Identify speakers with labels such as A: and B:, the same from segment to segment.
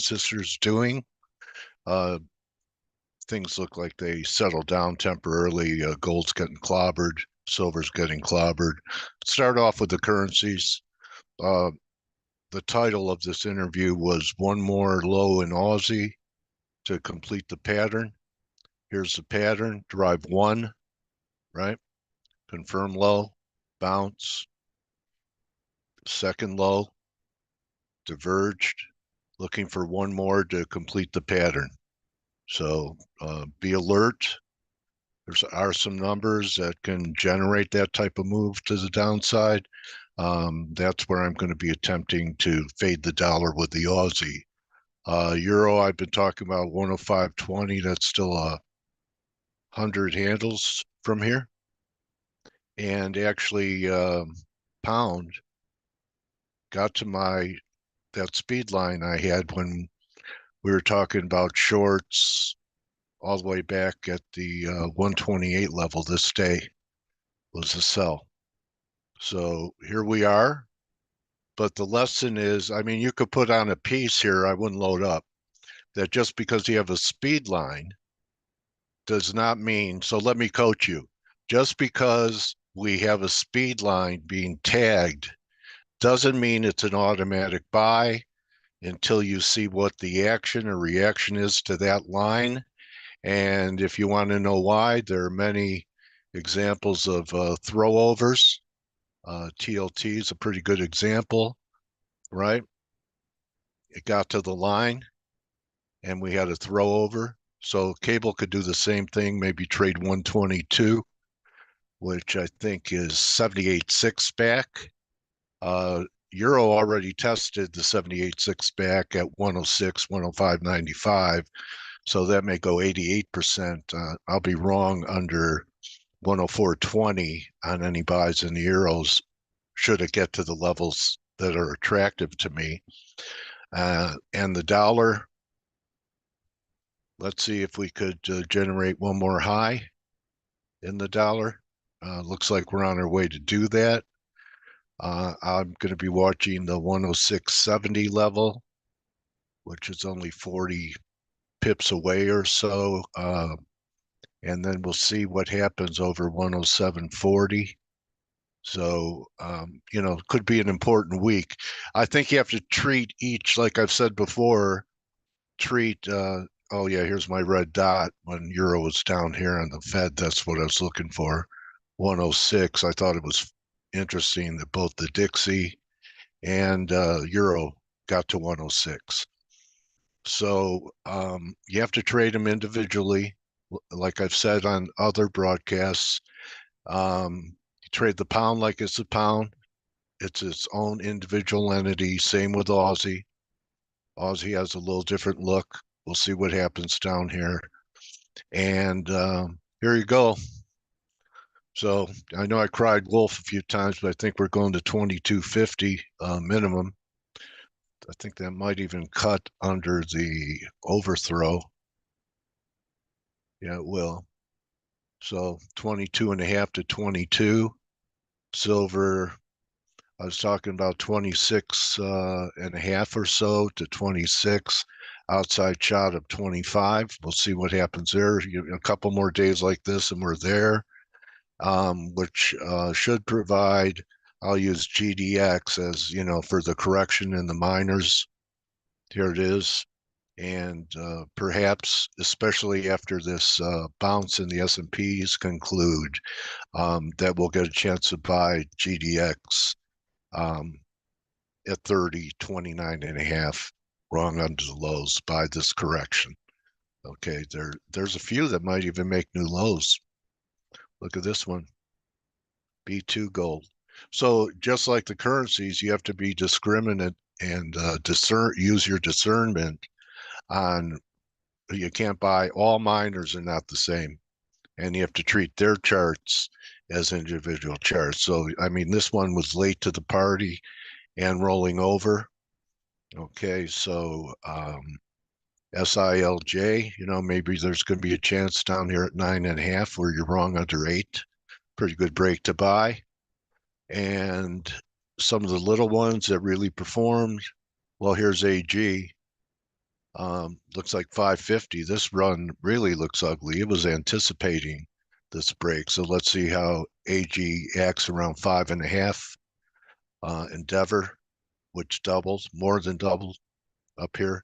A: sisters doing. Uh, Things look like they settled down temporarily. Gold's getting clobbered, silver's getting clobbered. Start off with the currencies. Uh, the title of this interview was One More Low in Aussie to complete the pattern. Here's the pattern. Drive one, right? Confirm low, bounce, second low, diverged, looking for one more to complete the pattern. So be alert. There are some numbers that can generate that type of move to the downside. That's where I'm going to be attempting to fade the dollar with the Aussie. Euro, I've been talking about 105.20. That's still 100 handles from here. And actually, pound got to that speed line I had when we were talking about shorts all the way back at the 128 level. This day was a sell. So here we are. But the lesson is, I mean, you could put on a piece here, I wouldn't load up, that just because you have a speed line does not mean, so let me coach you. Just because we have a speed line being tagged doesn't mean it's an automatic buy until you see what the action or reaction is to that line. And if you want to know why, there are many examples of throwovers. TLT is a pretty good example, right? It got to the line and we had a throw over. So cable could do the same thing, maybe trade 122, which I think is 78.6 back. Euro already tested the 78.6 back at 106, 105.95. So that may go 88%. I'll be wrong under 104.20 on any buys in the euros should it get to the levels that are attractive to me. And the dollar, let's see if we could generate one more high in the dollar. Looks like we're on our way to do that. I'm going to be watching the 106.70 level, which is only 40 pips away or so. And then we'll see what happens over 107.40. So, could be an important week. I think you have to treat each, like I've said before, oh yeah, here's my red dot when euro was down here on the Fed. That's what I was looking for. 106. I thought it was interesting that both the Dixie and euro got to 106. So you have to trade them individually. Like I've said on other broadcasts, you trade the pound like it's a pound. It's its own individual entity. Same with Aussie. Aussie has a little different look. We'll see what happens down here. And here you go. So I know I cried wolf a few times, but I think we're going to 22.50 minimum. I think that might even cut under the overthrow. Yeah, it will. So 22.5 to 22. Silver, I was talking about 26 and a half or so to 26. Outside shot of 25. We'll see what happens there. A couple more days like this and we're there, which should provide, I'll use GDX as, for the correction in the miners. Here it is. And perhaps, especially after this bounce in the S&Ps conclude, that we'll get a chance to buy GDX at 30, 29 and a half, wrong under the lows by this correction. Okay, there's a few that might even make new lows. Look at this one, B2 gold. So just like the currencies, you have to be discriminate and use your discernment on. You can't buy, all miners are not the same, and you have to treat their charts as individual charts. So I mean, this one was late to the party and rolling over. Okay, so SILJ, maybe there's going to be a chance down here at 9.5 where you're wrong under 8. Pretty good break to buy. And some of the little ones that really performed, well, here's AG. Looks like 550. This run really looks ugly. It was anticipating this break. So let's see how AG acts around 5.5. Endeavor, which doubles, more than doubled up here.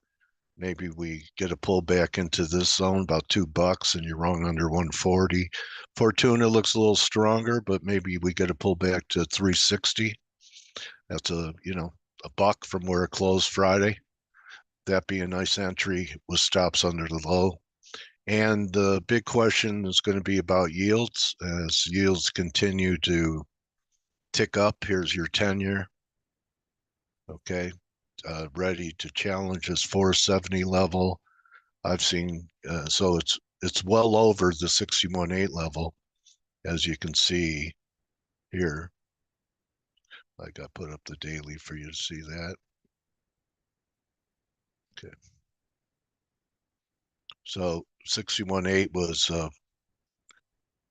A: Maybe we get a pullback into this zone, about $2, and you're wrong under 140. Fortuna looks a little stronger, but maybe we get a pullback to 360. That's a buck from where it closed Friday. That'd be a nice entry with stops under the low. And the big question is going to be about yields. As yields continue to tick up, here's your 10-year. Okay, ready to challenge this 470 level. I've seen, so it's well over the 61.8 level, as you can see here. Like I put up the daily for you to see that. Okay. So 61.8 was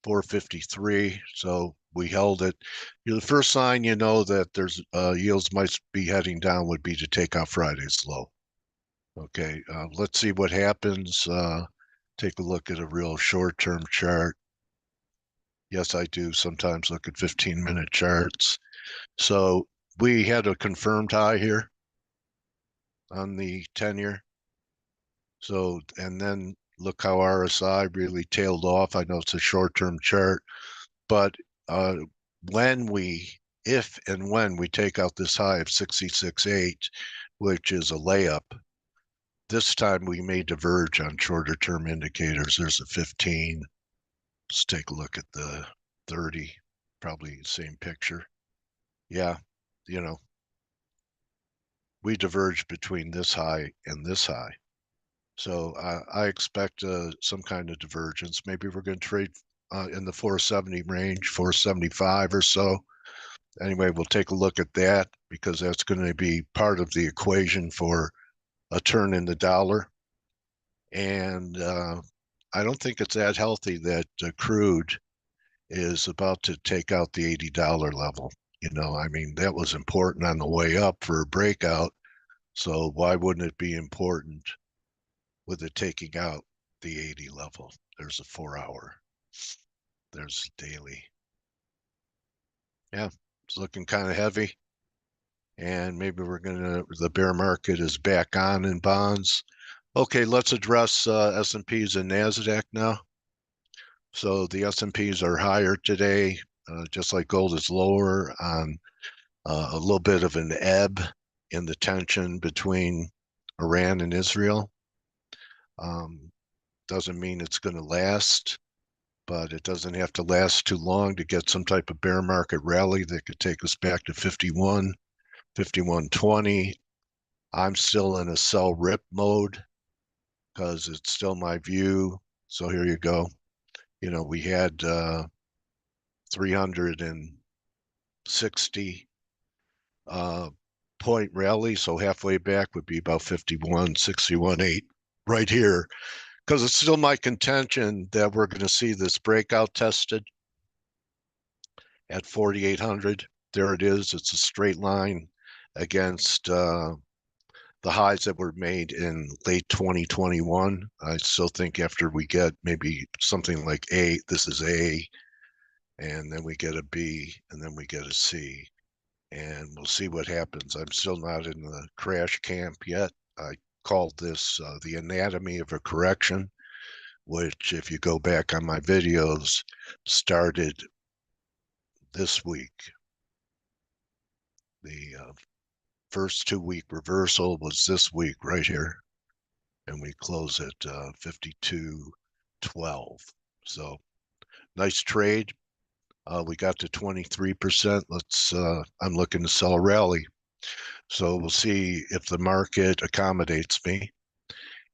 A: 453. So we held it. The first sign you know that there's yields might be heading down would be to take out Friday's low. Okay, let's see what happens. Take a look at a real short-term chart. Yes, I do sometimes look at 15-minute charts. So we had a confirmed high here on the 10-year. So, and then look how RSI really tailed off. I know it's a short-term chart, but if and when we take out this high of 66.8, which is a layup, this time we may diverge on shorter term indicators. There's a 15. Let's take a look at the 30, probably same picture. Yeah, we diverge between this high and this high. So I expect some kind of divergence. Maybe we're going to trade in the 470 range, 475 or so. Anyway, we'll take a look at that because that's going to be part of the equation for a turn in the dollar. And I don't think it's that healthy that crude is about to take out the $80 level. I mean, that was important on the way up for a breakout. So why wouldn't it be important with it taking out the 80 level? There's a 4-hour. There's daily. Yeah, it's looking kind of heavy. And maybe the bear market is back on in bonds. Okay, let's address S&Ps and NASDAQ now. So the S&Ps are higher today, just like gold is lower on a little bit of an ebb in the tension between Iran and Israel. Doesn't mean it's going to last, but it doesn't have to last too long to get some type of bear market rally that could take us back to 51, 51.20. I'm still in a sell rip mode because it's still my view. So here you go. We had 360 point rally. So halfway back would be about 51, 61.8 right here. Because it's still my contention that we're going to see this breakout tested at 4,800. There it is. It's a straight line against the highs that were made in late 2021. I still think after we get maybe something like A, this is A, and then we get a B, and then we get a C, and we'll see what happens. I'm still not in the crash camp yet. I called this the anatomy of a correction, which if you go back on my videos, started this week. The first 2-week reversal was this week right here, and we close at 52.12. So nice trade. We got to 23%. I'm looking to sell a rally. So we'll see if the market accommodates me.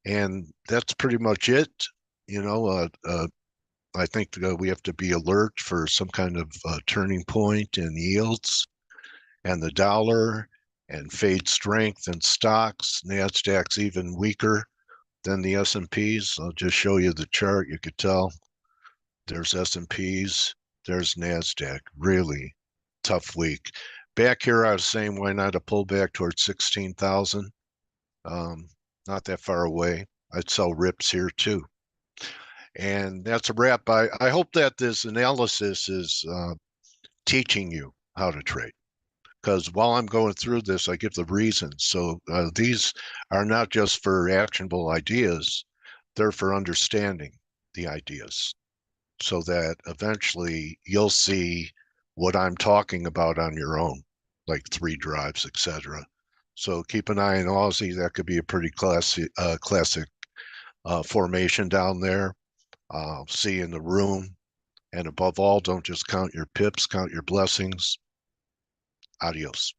A: And that's pretty much it. I think we have to be alert for some kind of turning point in yields and the dollar and fade strength in stocks. NASDAQ's even weaker than the S&Ps. I'll just show you the chart. You could tell there's S&Ps, there's NASDAQ. Really tough week. Back here, I was saying why not a pullback towards 16,000. not that far away. I'd sell rips here too. And that's a wrap. I hope that this analysis is teaching you how to trade. Because while I'm going through this, I give the reasons. So these are not just for actionable ideas, they're for understanding the ideas so that eventually you'll see what I'm talking about on your own, like 3 drives, etc. So keep an eye on Aussie. That could be a pretty classic formation down there. See in the room. And above all, don't just count your pips, count your blessings. Adios.